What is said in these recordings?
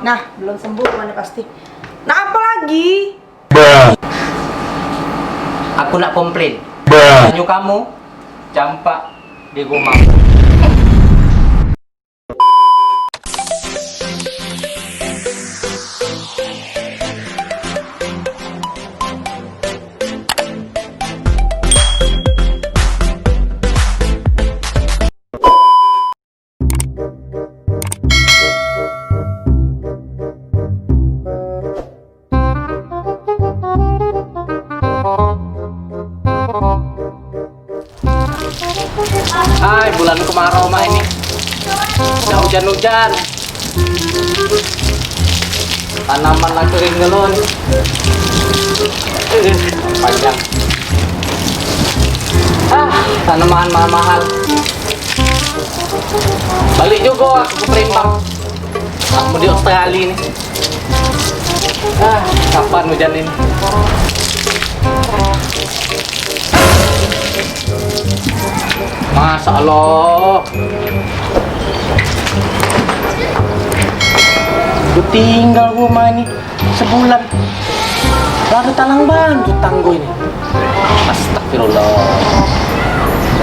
Nah, belum sembuh mana pasti. Nah, apa lagi? Aku nak komplain. Banyu kamu campak di rumah. Hai, bulan kemarau mah ini. Udah hujan-hujan. Tanaman lagi kering gelon. Panjang. Tanaman mahal-mahal. Balik juga aku ke Palembang. Aku di Australia nih. Kapan hujan ini? Masya Allah. Gue tinggal rumah ini sebulan. Baru talang bantu tangguh ini. Astagfirullah.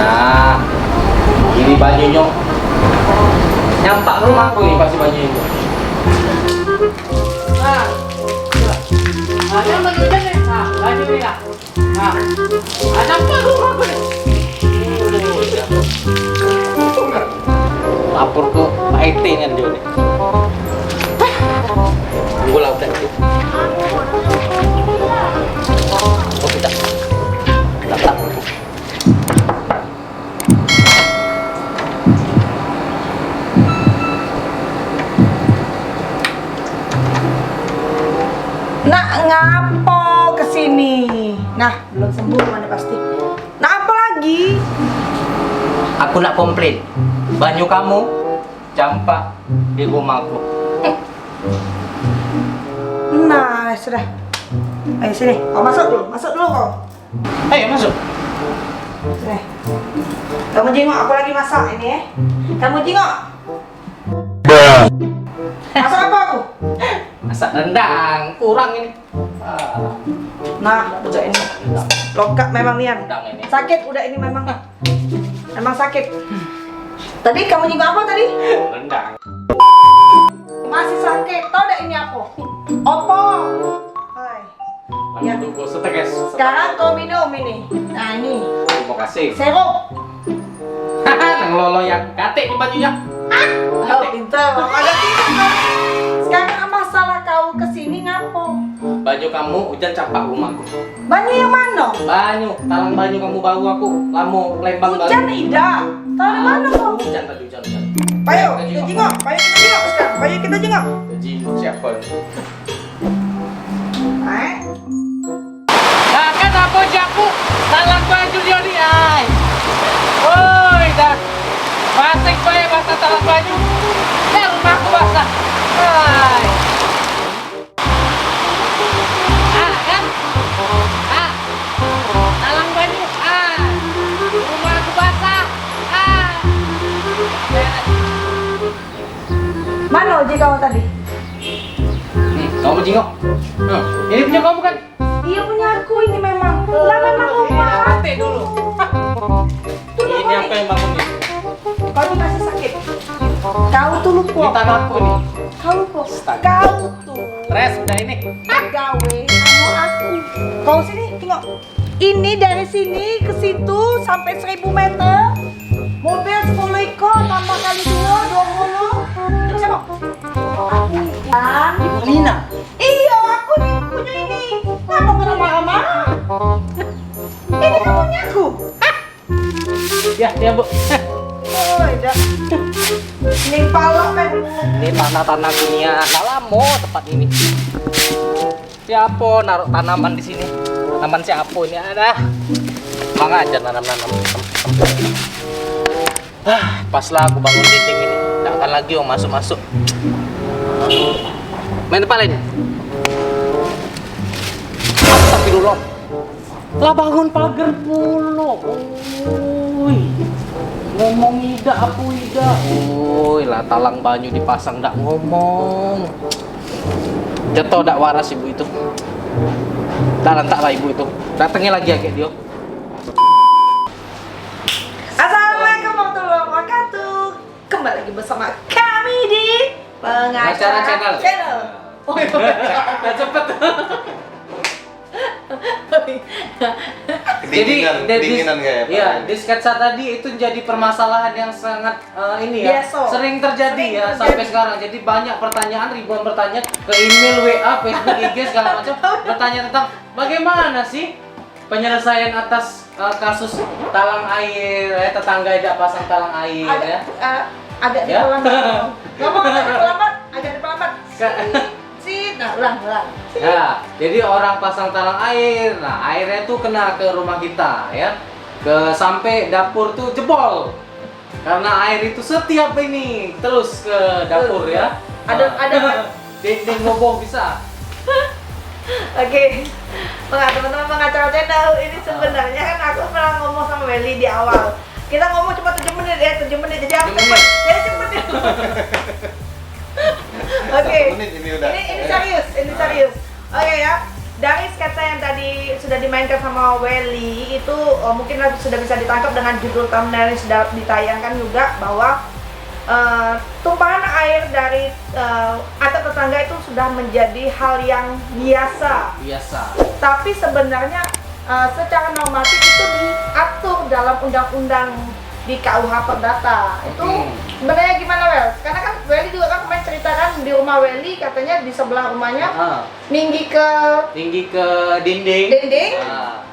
Nah, ini bajunya. Nyampak rumahku ini pasti baju itu. Nah, yang baju nih. Nah, baju ini lah. Nah, nyampak rumahku nih. Lapor ke Pak IT kan dia nih. Tunggu lah udah. Oh tidak. Datang. Nak ngapo kesini? Nah, belum sembuh mana pasti. Nah, apa lagi? Aku nak komplain. Banyu kamu campak di rumahku. Nah, sudah. Ayo sini, kau masuk dulu kau. Ayo masuk. Sini. Kamu jengok, aku lagi masak ini ya. Kamu jengok. Masak apa aku? Masak rendang, kurang ini. Nah, udah ini. Lengkap memang Nian. Rendang ini. Sakit udah ini memang. Memang sakit. Tadi kamu jengok apa tadi? Rendang. Masih sakit. Tahu enggak ini apa? Opo. Hai. Ya. Tunggu seteges. Sekarang kau minum ini. Nah, ini. Terima kasih. Sirup. Nang lolo yang katik di bajunya. Oh, pintar. Ada pintar. Sekarang masalah kau kesini ngapo? Baju kamu hujan campak rumahku. Banyu yang mana? Banyu, talang banyu kamu baru aku. Lamu Palembang baru. Hujan tidak. Tahu di mana kau? Hujan tadi hujan. Payo, kita jengok. Payo kita jengok sekarang. Payo kita jengok. Jengok siapa nih? Eh? Nah kan apa jaku talang baju dia ni ay. Oi dah. Basah payah basah talang baju. Ya rumahku basah. Hai. Kan? Talang baju. Rumahku basah. Mana uji kau tadi? Kamu jengok. Ini punya kamu kan? Iya punya aku ini memang. Lah memang rumah. Hati dulu. Ini apa yang bangun ini? Kau ini masih sakit. Kau tuh Ini lupa. tanahku nih. Kau lupa. Astaga. Kau tuh Res udah ini. gawe sama aku. Kau sini tengok. Ini dari sini ke situ sampai 1000 meter. Mobil 10 ekor tambah kali 2, 20. Terus siapa? Aku. Kan? Ibu Lina. Iya, aku nih punya ini. Apa kena marah-marah? Ini kan punya aku. Ya Bu. Oh, iya. Ini palok kan. Ini tanah-tanah dunia. Nggak lama tempat ini. Siapa naruh tanaman di sini? Tanaman siapa ini ada? Bang aja nanam-nanam. Pas lah aku bangun dinding ini. Nggak akan lagi yang masuk-masuk. Main depan lain. Astagfirullah. Lah bangun pagar pula. Oi. Ngomong ida apa ida. Oi, lah talang banyu dipasang ndak ngomong. Jatuh dak waras ibu itu. Tak lantak lah ibu itu. Datangnya lagi ya kayak dia. Assalamualaikum warahmatullahi wabarakatuh. Kembali lagi bersama kami di Pengacara Channel. Oh iya, Udah cepet. Kedinginan kayak apa? Iya, di sketsa tadi itu jadi permasalahan yang sangat ini ya, Biasa. sering terjadi Sering ya terjadi. sampai sekarang. Jadi banyak pertanyaan, ribuan pertanyaan ke email, WA, Facebook, IG segala macam bertanya tentang bagaimana sih penyelesaian atas kasus talang air, tetangga tidak pasang talang air ya. Agak Ya. diperlambat. Ngomong agak diperlambat. Nah, ulang. Ya, jadi orang pasang talang air, nah airnya tuh kena ke rumah kita ya, sampai dapur tuh jebol, karena air itu setiap ini terus ke dapur ya. Ada dinding roboh bisa. Oke, teman-teman Pengacara Channel ini sebenarnya kan aku pernah ngomong sama Welly di awal. Kita ngomong cuma 7 menit ya, 7 menit jadi aku 7 menit. Jadi cepet ya. Oke. 1 menit ini udah. Ini serius. Oke ya. Dari sketsa yang tadi sudah dimainkan sama Welly itu mungkin sudah bisa ditangkap dengan judul thumbnail yang sudah ditayangkan juga bahwa tumpahan air dari atap tetangga itu sudah menjadi hal yang biasa. Tapi sebenarnya secara normatif itu diatur dalam undang-undang di KUH Perdata. Itu sebenarnya gimana, Wel? Karena kan Welly juga kan kemarin ceritakan di rumah Welly katanya di sebelah rumahnya tinggi ke dinding. Nah,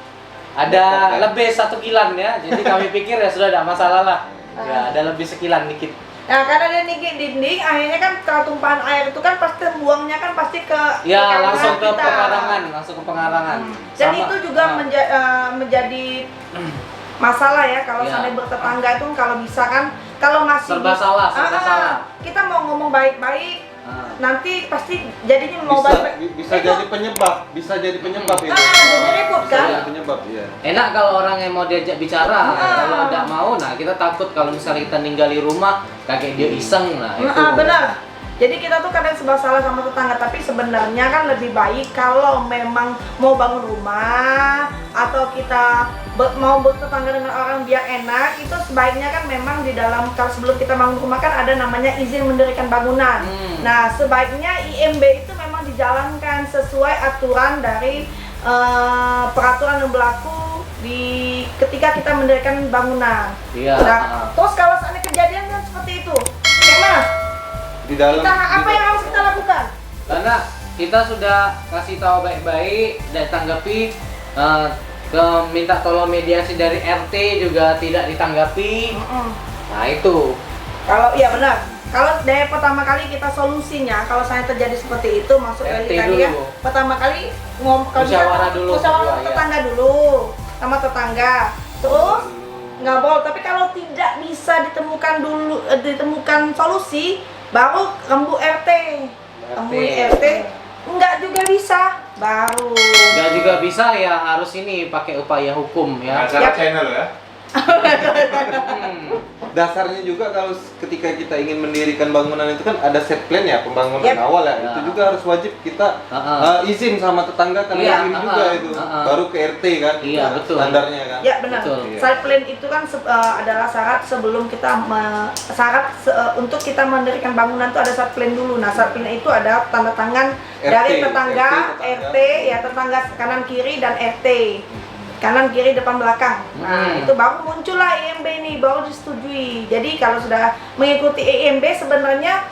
ada lebih 1 kilan ya. Jadi kami pikir ya sudah tidak masalah lah. Ya, ada lebih sekilan dikit. Nah, karena dia tinggi dinding, akhirnya kan kalau tumpahan air itu kan pasti buangnya kan pasti ke Ya, kamar langsung ke kita. pengarangan. Dan Sama. itu juga menjadi masalah ya kalau Ya. sampai bertetangga itu kalau bisa kan kalau masih Serba salah. kita mau ngomong baik-baik nanti pasti jadinya mau Bisa, baik-baik bisa jadi penyebab ini. jadi ribut Bisa kan. jadi penyebab, iya. Enak kalau orang yang mau diajak bicara, kalau tidak mau, nah kita takut kalau misalnya kita ninggali rumah, kakek dia iseng, nah itu. Benar. Jadi kita tuh kadang serba salah sama tetangga, tapi sebenarnya kan lebih baik kalau memang mau bangun rumah atau kita mau bertetangga dengan orang biar enak, itu sebaiknya kan memang di dalam kalau sebelum kita bangun rumah kan ada namanya izin mendirikan bangunan. Nah, sebaiknya IMB itu memang dijalankan sesuai aturan dari peraturan yang berlaku ketika kita mendirikan bangunan. Iya. Nah, terus kalau seandainya kejadian kan seperti itu, gimana? Di dalam Apa yang harus kita lakukan? Karena kita sudah kasih tahu baik-baik dan tanggapi, minta tolong mediasi dari RT juga tidak ditanggapi. Nah itu. Kalau iya benar. Kalau dari pertama kali kita solusinya, kalau saya terjadi seperti itu, maksud RT Welly tadi ya, dulu. pertama kali Musyawarah dulu musyawarah berdua, ya. tetangga dulu, sama tetangga. Terus ngobrol. Tapi kalau tidak bisa ditemukan solusi, baru rembu RT. Enggak juga bisa, baru. Nggak juga bisa ya harus ini pakai upaya hukum ya. Pengacara channel ya. Hmm. Dasarnya juga kalau ketika kita ingin mendirikan bangunan itu kan ada set plan ya pembangunan awal ya. Ya. Itu juga harus wajib kita izin sama tetangga kan Iya, izin juga itu. Baru ke RT kan. Iya, betul. Standarnya kan. Ya benar. Betul. Site plan itu kan adalah syarat sebelum kita untuk kita mendirikan bangunan itu ada site plan dulu. Nah, site plan itu ada tanda tangan dari tetangga, RT, ya tetangga kanan kiri dan RT. Kanan kiri depan belakang. Nah, itu baru muncullah IMB ini, baru disetujui. Jadi kalau sudah mengikuti IMB sebenarnya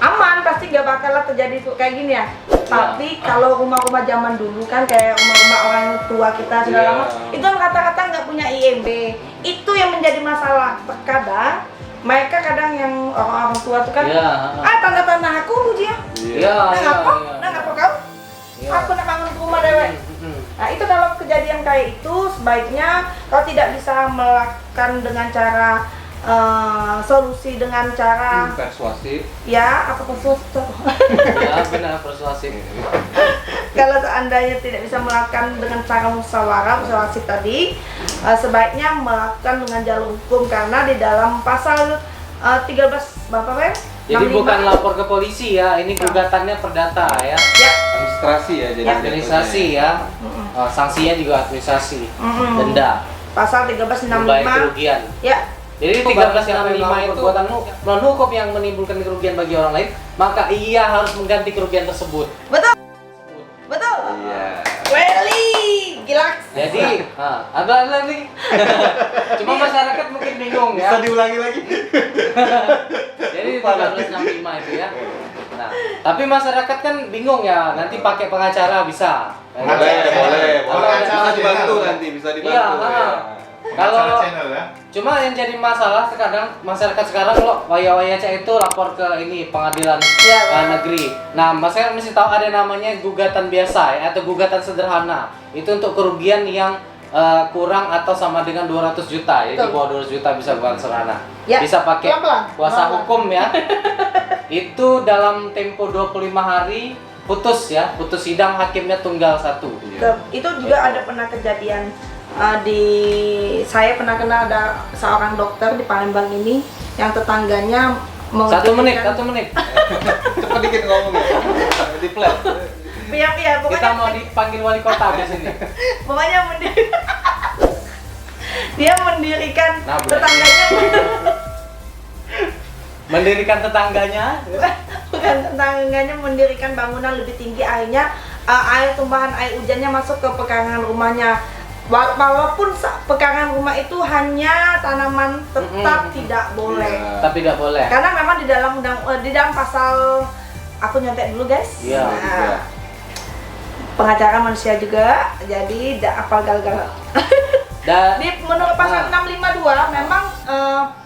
aman, pasti gak bakal terjadi kayak gini ya. Tapi kalau rumah-rumah zaman dulu kan kayak rumah-rumah orang tua kita sudah lama, itu kan rata-rata nggak punya IMB. Itu yang menjadi masalah. Terkadang mereka kadang yang orang-orang tua itu kan, tanda-tanda aku dia. Nah ngapa kau? Aku nak bangun rumah dewek. Nah itu kalau kejadian kayak itu sebaiknya kalau tidak bisa melakukan dengan cara solusi dengan cara persuasif. Ya, apa persuasif? Ya benar persuasif. Kalau seandainya tidak bisa melakukan dengan cara musyawarah persuasif tadi, sebaiknya melakukan dengan jalur hukum karena di dalam pasal 13 Bapak Jadi 65. bukan lapor ke polisi ya, ini gugatannya perdata ya. Ya. Administrasi ya jadi. Ya. Administrasi ya. Sanksinya juga administrasi. Denda. Pasal Membayar 1365. kerugian. Ya. Jadi 1365 itu perbuatan melawan hukum yang menimbulkan kerugian bagi orang lain, maka ia harus mengganti kerugian tersebut. Betul. Betul. Iya. Welly, gila. Jadi, ada nih. Cuma masyarakat mungkin bingung Bisa ya. diulangi lagi? Jadi 1365 itu ya. Nah, tapi masyarakat kan bingung ya, nanti pakai pengacara bisa. Boleh. Ada- Bisa dibantu nanti, bisa dibantu. Iya, ya. Kalau channel ya. cuma yang jadi masalah sekarang masyarakat sekarang lo waya-waya itu lapor ke ini pengadilan negeri. Nah, masyarakat mesti tahu ada namanya gugatan biasa ya, atau gugatan sederhana. Itu untuk kerugian yang kurang atau sama dengan 200 juta. Jadi di bawah 200 juta bisa gugatan sederhana. Ya. Bisa pakai Pelan-pelan. kuasa Pelan-pelan. hukum ya. Itu dalam tempo 25 hari putus ya, putus sidang hakimnya tunggal satu. Itu juga ada pernah kejadian saya pernah kenal ada seorang dokter di Palembang ini yang tetangganya Satu menit. Cepet dikit ngomongnya. Di plan. Iya, Kita pokoknya mau dipanggil wali kota di sini. pokoknya dia mendirikan Nah, boleh. tetangganya Mendirikan tetangganya. bukan tetangganya mendirikan bangunan lebih tinggi, akhirnya air tumbahan air hujannya masuk ke pekarangan rumahnya. Walaupun pekarangan rumah itu hanya tanaman tetap tidak boleh. Iya. Tapi tidak boleh. Karena memang di dalam pasal, aku nyontek dulu guys. Iya. Nah, pengacara manusia juga, jadi tidak apal gagal. Menurut pasal 652 memang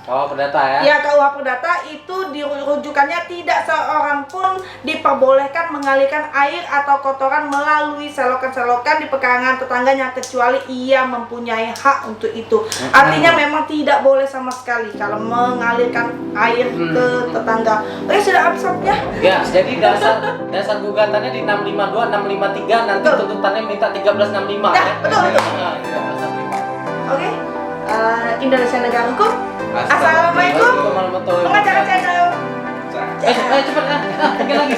Perdata ya. ya KUH Perdata itu dirujukannya tidak seorang pun diperbolehkan mengalirkan air atau kotoran melalui selokan-selokan di pekarangan tetangganya kecuali ia mempunyai hak untuk itu. Artinya memang tidak boleh sama sekali kalau mengalirkan air ke tetangga. Oke, sudah absurd ya? Ya, jadi dasar gugatannya di 652, 653, nanti Betul. tuntutannya minta 1365 Ya, ya. betul. Nah, 1365. Oke. Indonesia Negara Hukum. Assalamualaikum. Assalamualaikum. Warahmatullahi Pengacara wabarakatuh. channel. Cepet, tiga lagi.